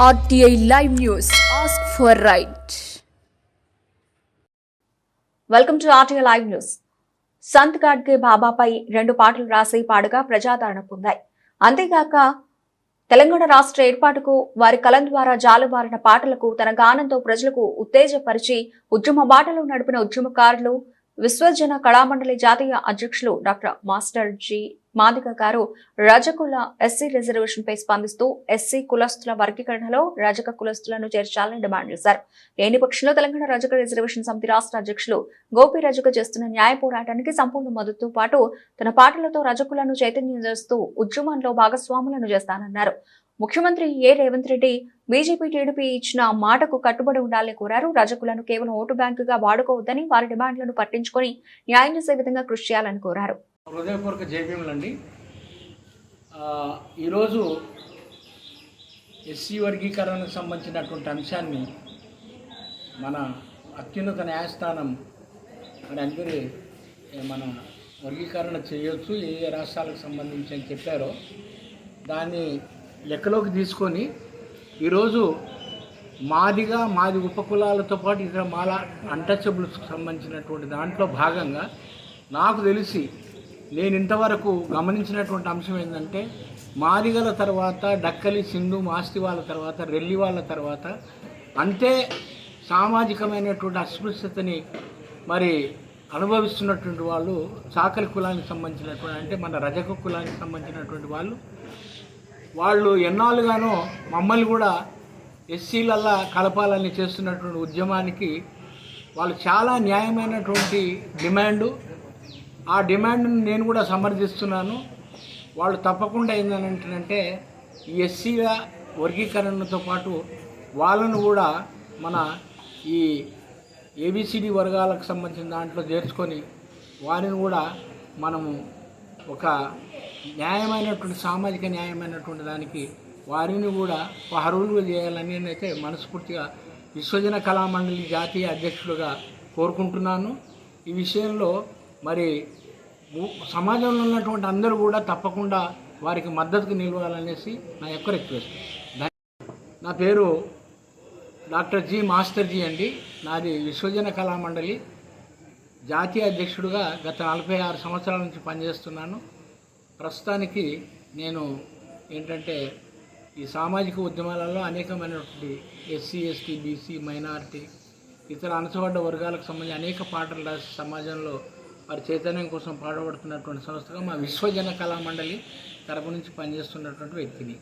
RTI Live News. Ask for right. Welcome to RTI Live News. Sant Gadge బాబాపై 2 పాటలు రాసి పాడగా ప్రజాదరణ పొందాయి. అంతేగాక తెలంగాణ రాష్ట్ర ఏర్పాటుకు వారి కలం ద్వారా జాలువారిన పాటలకు తన గానంతో ప్రజలకు ఉత్తేజపరిచి ఉద్యమ బాటలో నడిపిన ఉద్యమకారులు విశ్వజన కళామండలి జాతీయ అధ్యక్షులు డాక్టర్ మాస్టర్ జి మాదిగ గారు రజకుల ఎస్సీ రిజర్వేషన్ పై స్పందిస్తూ ఎస్సీ కులస్తుల వర్గీకరణలో రజక కులస్తులను చేర్చాలని డిమాండ్ చేశారు. లేని పక్షంలో తెలంగాణ రజక రిజర్వేషన్ సమితి రాష్ట్ర అధ్యక్షులు గోపి రజక చేస్తున్న న్యాయ పోరాటానికి సంపూర్ణ మద్దతుతో పాటు తన పాటలతో రజకులను చైతన్యం చేస్తూ ఉద్యమంలో భాగస్వాములను చేస్తానన్నారు. ముఖ్యమంత్రి రేవంత్ రెడ్డి బీజేపీ టీడీపీ ఇచ్చిన మాటకు కట్టుబడి ఉండాలని కోరారు. రజకులను కేవలం ఓటు బ్యాంకుగా వాడుకోవద్దని వారి డిమాండ్లను పట్టించుకొని న్యాయం చేసే విధంగా కృషి చేయాలని కోరారు. హృదయపూర్వక జైభీములండి. ఈరోజు ఎస్సీ వర్గీకరణకు సంబంధించినటువంటి అంశాన్ని మన అత్యున్నత న్యాయస్థానం మరి అందరి మన వర్గీకరణ చేయొచ్చు ఏ ఏ రాష్ట్రాలకు సంబంధించి అని చెప్పారో దాన్ని లెక్కలోకి తీసుకొని ఈరోజు మాది ఉపకులాలతో పాటు ఇతర మాల అన్టచబుల్స్కి సంబంధించినటువంటి దాంట్లో భాగంగా నాకు తెలిసి నేను ఇంతవరకు గమనించినటువంటి అంశం ఏంటంటే మాదిగల తర్వాత డక్కలి సింధు మాస్తి వాళ్ళ తర్వాత రెల్లి వాళ్ళ తర్వాత అంతే సామాజికమైనటువంటి అస్పృశ్యతని మరి అనుభవిస్తున్నటువంటి వాళ్ళు చాకలి కులానికి సంబంధించినటువంటి అంటే మన రజక కులానికి సంబంధించినటువంటి వాళ్ళు ఎన్నాళ్ళుగానో మమ్మల్ని కూడా ఎస్సీలల్లా కలపాలని చేస్తున్నటువంటి ఉద్యమానికి వాళ్ళు చాలా న్యాయమైనటువంటి డిమాండు. ఆ డిమాండ్ను నేను కూడా సమర్థిస్తున్నాను. వాళ్ళు తప్పకుండా ఏంటంటే ఈ ఎస్సీల వర్గీకరణతో పాటు వాళ్ళను కూడా మన ఈ ఏబిసిడి వర్గాలకు సంబంధించిన దాంట్లో చేర్చుకొని వారిని కూడా మనము ఒక న్యాయమైనటువంటి సామాజిక న్యాయమైనటువంటి దానికి వారిని కూడా అర్హులుగా చేయాలని నేనైతే మనస్ఫూర్తిగా విశ్వజన కళామండలి జాతీయ అధ్యక్షులుగా కోరుకుంటున్నాను. ఈ విషయంలో మరి సమాజంలో ఉన్నటువంటి అందరూ కూడా తప్పకుండా వారికి మద్దతుకు నిలవాలనేసి నా యొక్క రిక్వెస్ట్. నా పేరు డాక్టర్ జి మాస్టర్ జీ అండి. నాది విశ్వజన కళామండలి జాతీయ అధ్యక్షుడిగా గత 46 సంవత్సరాల నుంచి పనిచేస్తున్నాను. ప్రస్తుతానికి నేను ఏంటంటే ఈ సామాజిక ఉద్యమాలలో అనేకమైనటువంటి ఎస్సీ ఎస్టీ బీసీ మైనారిటీ ఇతర అణచబడ్డ వర్గాలకు సంబంధించి అనేక పాటలు రాసి సమాజంలో వారి చైతన్యం కోసం పాటుపడుతున్నటువంటి సంస్థగా మా విశ్వజన కళామండలి తరపు నుంచి పనిచేస్తున్నటువంటి వ్యక్తిని.